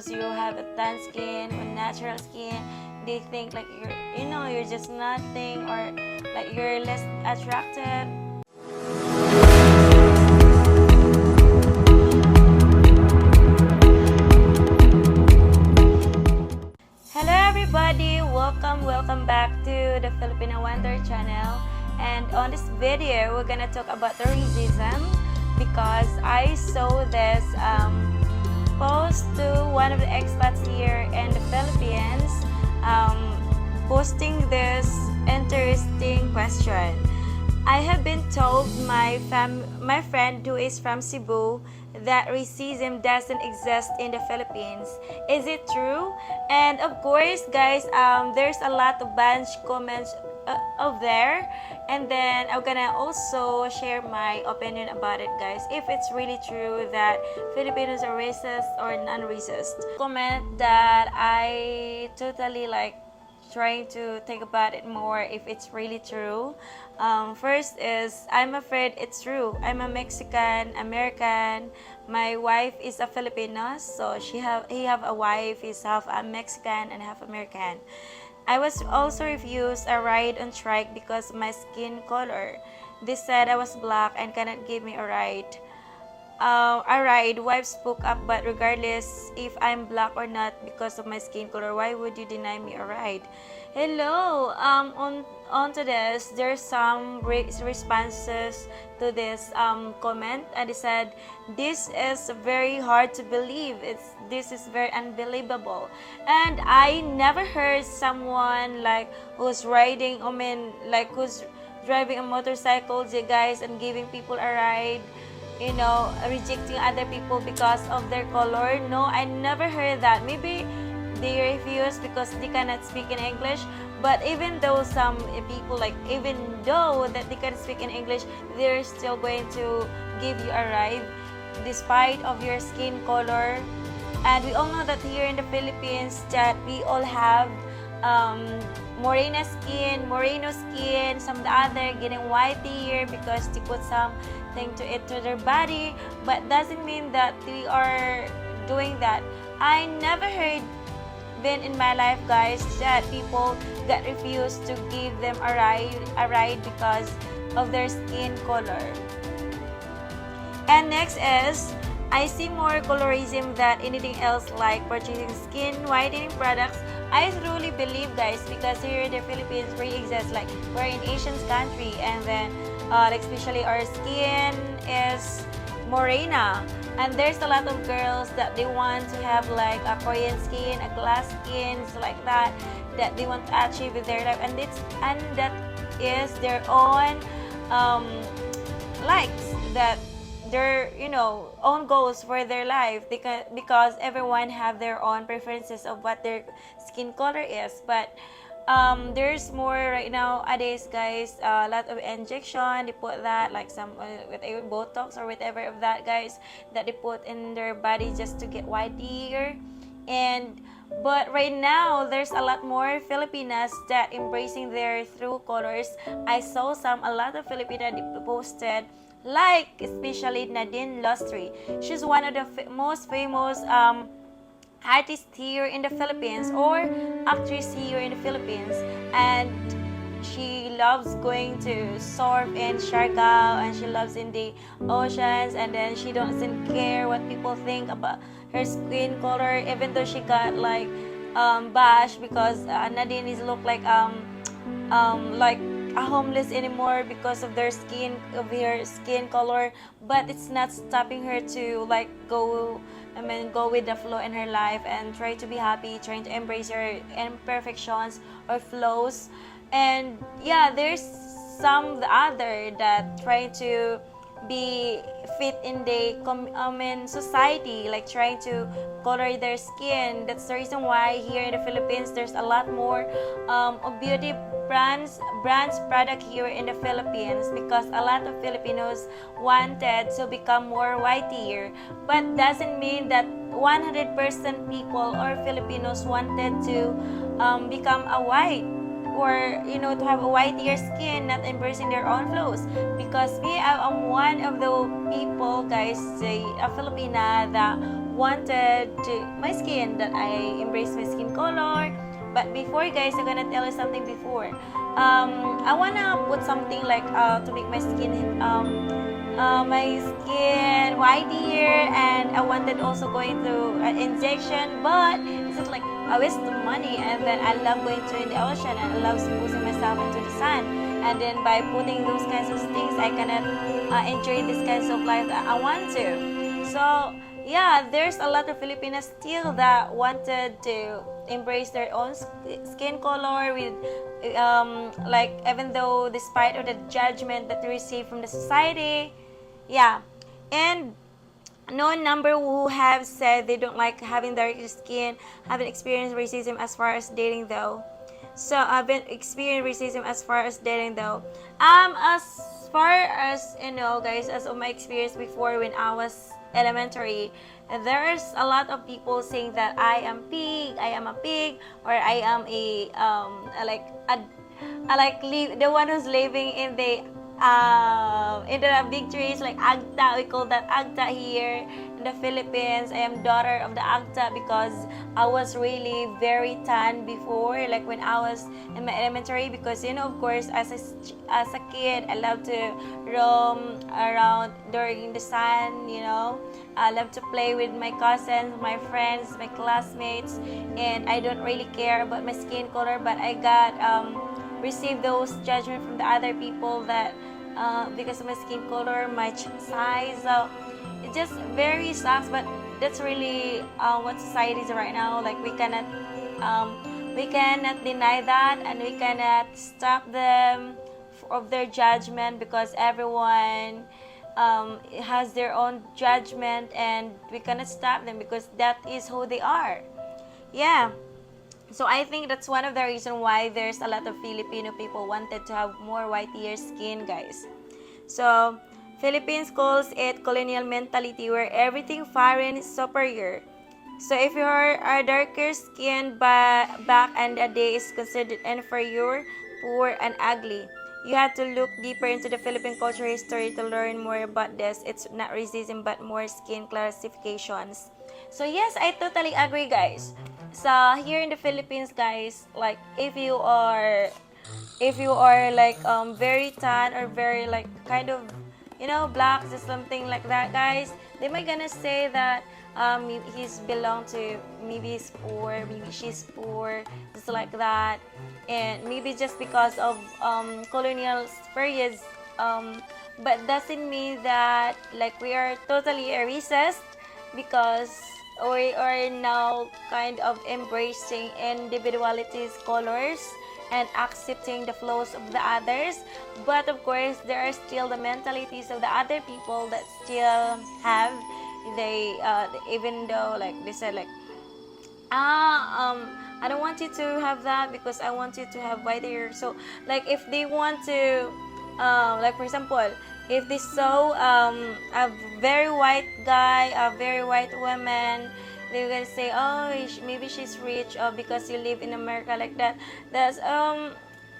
you have a tan skin or natural skin, they think like you're just nothing, or like you're less attractive. Hello everybody, welcome back to the Filipino Wonder channel. And on this video, we're gonna talk about the racism, because I saw this post to one of the expats here in the Philippines, posting this interesting question. I have been told my friend who is from Cebu that racism doesn't exist in the Philippines. Is it true? And of course, guys, there's a lot of bunch comments of there, and then I'm gonna also share my opinion about it, guys, if it's really true that Filipinos are racist or non-racist. Comment that I totally like trying to think about it more if it's really true. First is, I'm afraid it's true. I'm a Mexican American. My wife is a Filipino, so he have a wife. He's half Mexican and half American. I was also refused a ride on trike because of my skin color. They said I was black and cannot give me a ride. Wife spoke up, but regardless if I'm black or not because of my skin color, why would you deny me a ride? Hello, on to this, there's some responses to this comment, and they said this is very hard to believe. This is very unbelievable, and I never heard someone like who's riding, who's driving a motorcycle, you guys, and giving people a ride, rejecting other people because of their color. No, I never heard that. Maybe they refuse because they cannot speak in English. But even though some people, even though that they can speak in English, they're still going to give you a ride despite of your skin color. And we all know that here in the Philippines that we all have morena skin, moreno skin, some the other getting white here because they put something to it to their body, but doesn't mean that we are doing that. I never heard been in my life, guys, that people got refused to give them a ride because of their skin color. And next is, I see more colorism than anything else, like purchasing skin whitening products. I truly believe, guys, because here in the Philippines really exists, like we're in Asian country, and then especially our skin is morena, and there's a lot of girls that they want to have like a Korean skin, a glass skin, so like that they want to achieve with their life, and that is their own likes, that their own goals for their life, because everyone have their own preferences of what their skin color is. But there's more right nowadays, guys, a lot of injection, they put that like some with a Botox or whatever of that, guys, that they put in their body just to get whiter. But right now there's a lot more Filipinas that embracing their true colors. I saw a lot of Filipinas posted, like especially Nadine Lustri. She's one of the most famous artist here in the Philippines, or actress here in the Philippines, and she loves going to surf in Siargao, and she loves in the oceans, and then she doesn't care what people think about her skin color, even though she got like bashed because Nadine is look like a homeless anymore because of her skin color. But it's not stopping her to like go with the flow in her life and try to be happy, trying to embrace her imperfections or flaws. And yeah, there's some the other that try to be fit in the society, like trying to color their skin. That's the reason why here in the Philippines there's a lot more of beauty brands product here in the Philippines, because a lot of Filipinos wanted to become more whiter. But doesn't mean that 100% people or Filipinos wanted to become a white, or to have a whiter skin, not embracing their own flaws. Because me, I'm one of the people, guys, a Filipina that wanted my skin, that I embrace my skin color. But before, guys, I'm gonna tell you something before. I wanna put something like to make my skin whiter, and I wanted also going through an injection, but it's just like a waste of money. And then I love going to the ocean, and I love exposing myself into the sun. And then by putting those kinds of things, I cannot enjoy this kinds of life that I want to. So yeah, there's a lot of Filipinos still that wanted to embrace their own skin color with like, even though despite of the judgment that they receive from the society. Yeah. And no number who have said they don't like having darker skin haven't experienced racism as far as dating though. So I've been experienced racism as far as dating though. As far as you know, guys, as of my experience before when I was elementary, there's a lot of people saying that I am a pig, or I am the one who's living in the big trees like Agta. We call that Agta here in the Philippines. I am daughter of the Agta because I was really very tan before, like when I was in my elementary, because you know, of course, as a kid, I love to roam around during the sun, you know. I love to play with my cousins, my friends, my classmates, and I don't really care about my skin color, but I got received those judgment from the other people that because of my skin color, my size. So it just very sucks, but that's really what society is right now. Like we cannot deny that, and we cannot stop them of their judgment, because everyone has their own judgment, and we cannot stop them because that is who they are. Yeah. So I think that's one of the reasons why there's a lot of Filipino people wanted to have more whiter skin, guys. So Philippines calls it colonial mentality, where everything foreign is superior. So if you are a darker skin back in the day is considered inferior, poor, and ugly. You have to look deeper into the Philippine culture history to learn more about this. It's not racism but more skin classifications. So yes, I totally agree, guys. So here in the Philippines, guys, like if you are like very tan, or very like kind of, you know, black, just something like that, guys, they might gonna say that he's belong to, maybe he's poor, maybe she's poor, just like that. And maybe just because of colonial periods, but doesn't mean that like we are totally a racist, because we are now kind of embracing individualities, colors, and accepting the flaws of the others. But of course, there are still the mentalities of the other people that still have, they even though like they said like, I don't want you to have that because I want you to have white hair. So like if they want to like for example, if they saw a very white guy, a very white woman, they're gonna say, oh, maybe she's rich, because you live in America, like that. That's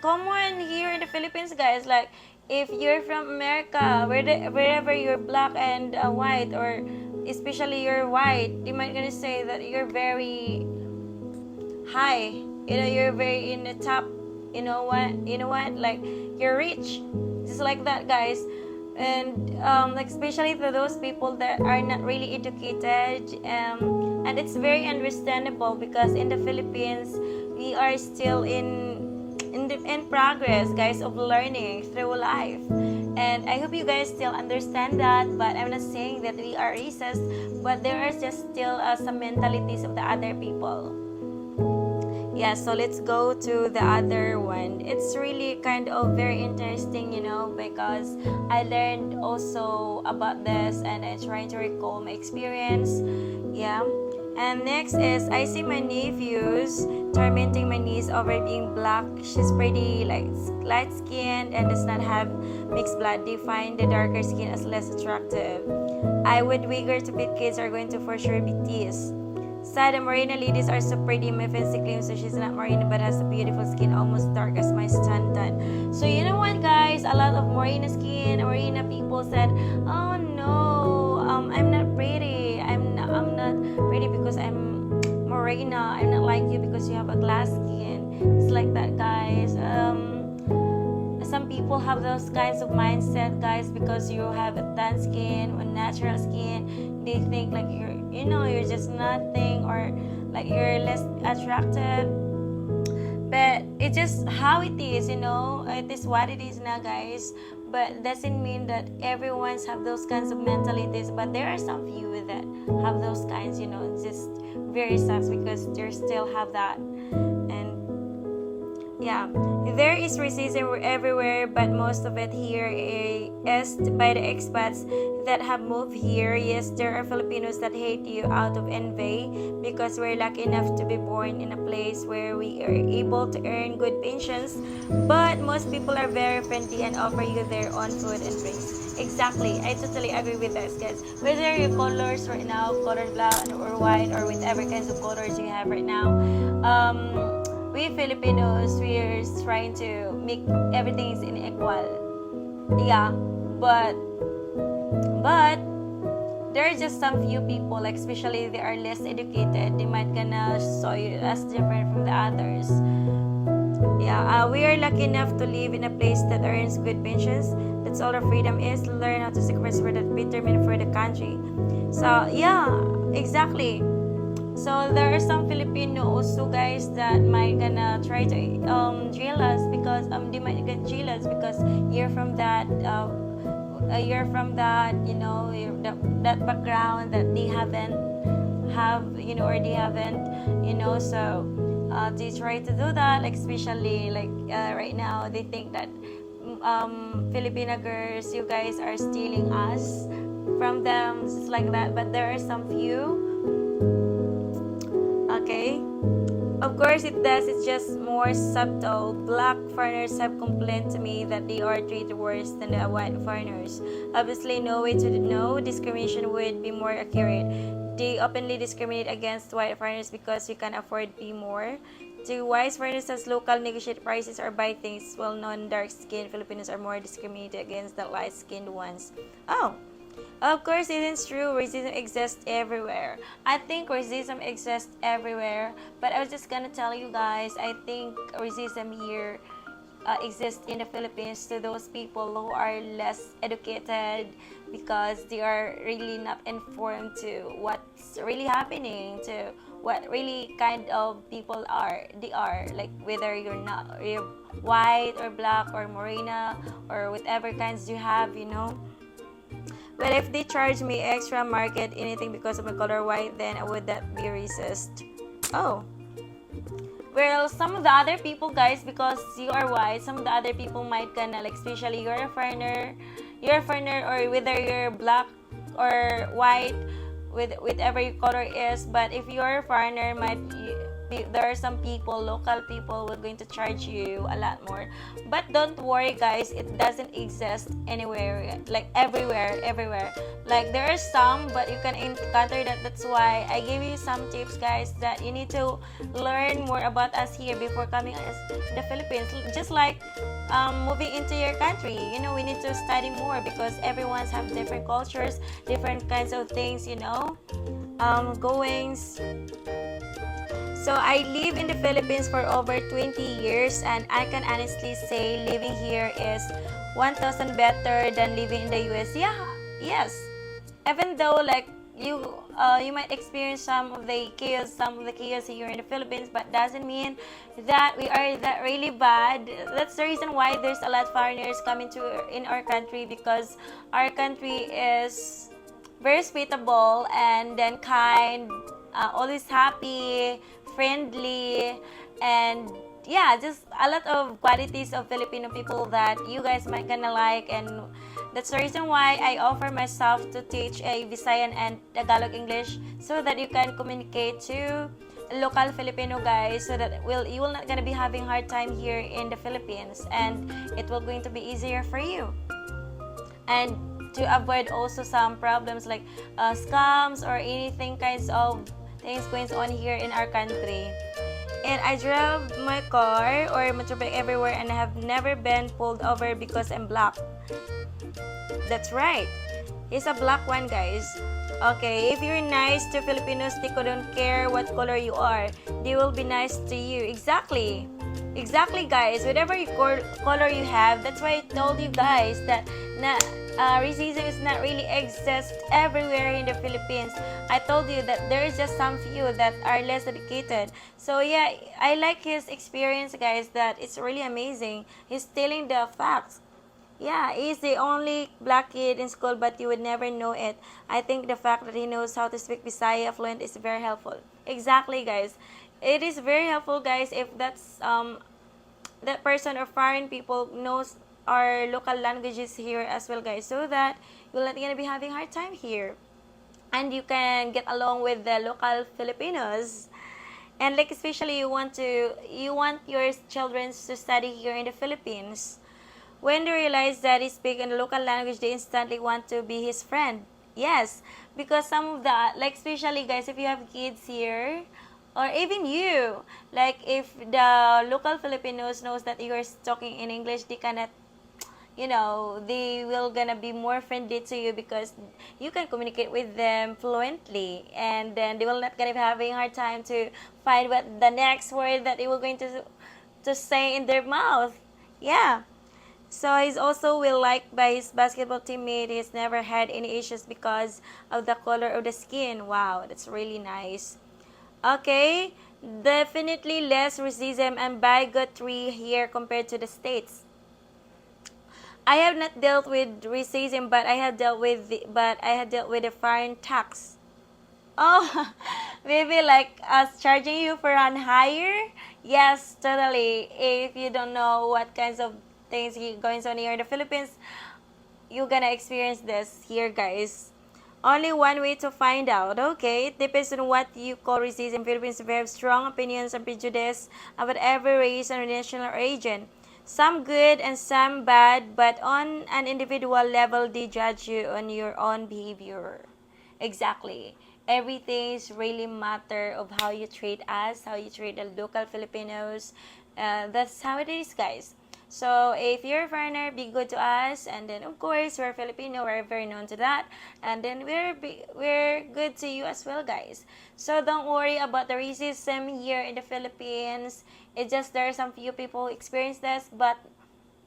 common here in the Philippines, guys. Like if you're from America, wherever you're black and white, or especially you're white, they might gonna say that you're very high, you know, you're very in the top, you know what, like you're rich, just like that, guys. And like especially for those people that are not really educated, and it's very understandable, because in the Philippines we are still in progress, guys, of learning through life. And I hope you guys still understand that. But I'm not saying that we are racist, but there are just still some mentalities of the other people. Yeah, so let's go to the other one. It's really kind of very interesting, you know, because I learned also about this, and I'm trying to recall my experience. Yeah. And next is, I see my nephews tormenting my niece over being black. She's pretty like light skinned and does not have mixed blood. They find the darker skin as less attractive. I would wager to pit kids are going to for sure be teased. Sad, the morena ladies are so pretty. My fancy claims so she's not morena but has a beautiful skin, almost dark as my tan. So you know what, guys? A lot of morena people said, "Oh no, I'm not pretty. I'm not morena, I'm not like you because you have a glass skin. It's like that, guys. Some people have those kinds of mindset, guys, because you have a tan skin or natural skin. They think like you're just nothing, or like you're less attractive. But it's just how it is, it is what it is now, guys. But doesn't mean that everyone's have those kinds of mentalities, but there are some few that have those kinds, just very sucks because they still have that. And yeah, there is racism everywhere, but most of it here is by the expats that have moved here. Yes, there are Filipinos that hate you out of envy because we're lucky enough to be born in a place where we are able to earn good pensions, but most people are very friendly and offer you their own food and drinks. Exactly, I totally agree with this, guys. Whether your colors right now, color black or white, or whatever kinds of colors you have right now, we Filipinos, we're trying to make everything is equal. Yeah, but there are just some few people, like especially they are less educated, they might gonna saw you as different from the others. Yeah, we are lucky enough to live in a place that earns good pensions. That's all our freedom is. Learn how to sacrifice for that betterment for the country. So yeah, exactly. So there are some Filipino also, guys, that might gonna try to jail us because they might get jealous because you're from that that background that they haven't have, or they haven't, so they try to do that, like especially like right now they think that Filipina girls, you guys are stealing us from them, just like that. But there are some few. Okay, of course it does, it's just more subtle. Black foreigners have complained to me that they are treated worse than the white foreigners. Obviously no way to know, discrimination would be more accurate. They openly discriminate against white foreigners because you can afford pay more. The white foreigners as local negotiate prices or buy things, while non-dark-skinned Filipinos are more discriminated against the light-skinned ones. Oh, of course, it is true. Racism exists everywhere. I think racism exists everywhere. But I was just gonna tell you guys, I think racism here exists in the Philippines to those people who are less educated because they are really not informed to what's really happening, to what really kind of people they are, like whether you're white or black or morena or whatever kinds you have. Well, if they charge me extra market anything because of my color white, then would that be racist? Oh. Well, some of the other people, guys, because you are white, some of the other people might gonna, like, especially you're a foreigner, or whether you're black or white, with whatever your color is. But if you're a foreigner, there are some people, local people, who are going to charge you a lot more. But don't worry, guys, it doesn't exist anywhere, like everywhere. Like there are some, but you can encounter that. That's why I gave you some tips, guys, that you need to learn more about us here before coming to the Philippines. Just like moving into your country, we need to study more because everyone's have different cultures, different kinds of things, goings. So I live in the Philippines for over 20 years, and I can honestly say living here is 1,000 better than living in the US. Yeah, yes. Even though like you might experience some of the chaos here in the Philippines, but doesn't mean that we are that really bad. That's the reason why there's a lot of foreigners coming in our country, because our country is very hospitable and then kind, always happy, friendly, and yeah, just a lot of qualities of Filipino people that you guys might gonna like. And that's the reason why I offer myself to teach a Visayan and Tagalog English, so that you can communicate to local Filipino guys, so that you will not gonna be having hard time here in the Philippines, and it will going to be easier for you. And to avoid also some problems like scams or anything kinds of things going on here in our country. And I drive my car or motorbike everywhere, and I have never been pulled over because I'm black. That's right. He's a black one, guys. Okay, if you're nice to Filipinos, they couldn't care what color you are. They will be nice to you. Exactly. Exactly, guys. Whatever color you have, that's why I told you guys that racism is not really exist everywhere in the Philippines. I told you that there is just some few that are less educated. So yeah, I like his experience, guys. That it's really amazing. He's telling the facts. Yeah, he's the only black kid in school, but you would never know it. I think the fact that he knows how to speak Bisaya fluent is very helpful. Exactly, guys. It is very helpful, guys, if that person or foreign people knows our local languages here as well, guys, so that you're not gonna be having hard time here, and you can get along with the local Filipinos. And like especially you want your children to study here in the Philippines. When they realize that he speaks in the local language, they instantly want to be his friend. Yes, because some of the, like especially guys, if you have kids here, or even you, like if the local Filipinos knows that you are talking in English, they cannot, they will gonna be more friendly to you because you can communicate with them fluently, and then they will not gonna be having a hard time to find what the next word that they were going to say in their mouth. Yeah. So he's also well liked by his basketball teammate. He's never had any issues because of the color of the skin. Wow, that's really nice. Okay, definitely less racism and bigotry here compared to the States. I have not dealt with racism, but I had dealt with the foreign tax. Oh, maybe like us charging you for an hire? Yes, totally. If you don't know what kinds of things going on here in the Philippines, you're gonna experience this here, guys. Only one way to find out, okay? It depends on what you call racism. Philippines have strong opinions and prejudice about every race and national origin. Some good and some bad, but on an individual level, they judge you on your own behavior. Exactly. Everything is really matter of how you treat us, how you treat the local Filipinos. That's how it is, guys. So if you're a foreigner, be good to us, and then of course we're Filipino, we're very known to that, and then we're good to you as well, guys. So don't worry about the racism here in the Philippines. It's just there are some few people who experience this, but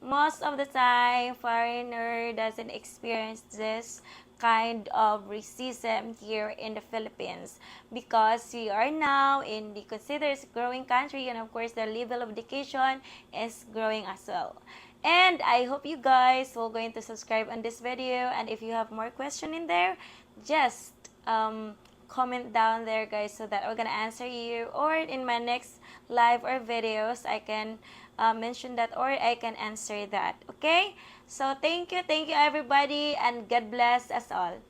most of the time, foreigner doesn't experience this kind of racism here in the Philippines because we are now in the considered growing country, and of course the level of education is growing as well. And I hope you guys will going to subscribe on this video, and if you have more question in there, just comment down there, guys, so that we're gonna answer you, or in my next live or videos I can mention that, or I can answer that. Okay, so thank you everybody, and God bless us all.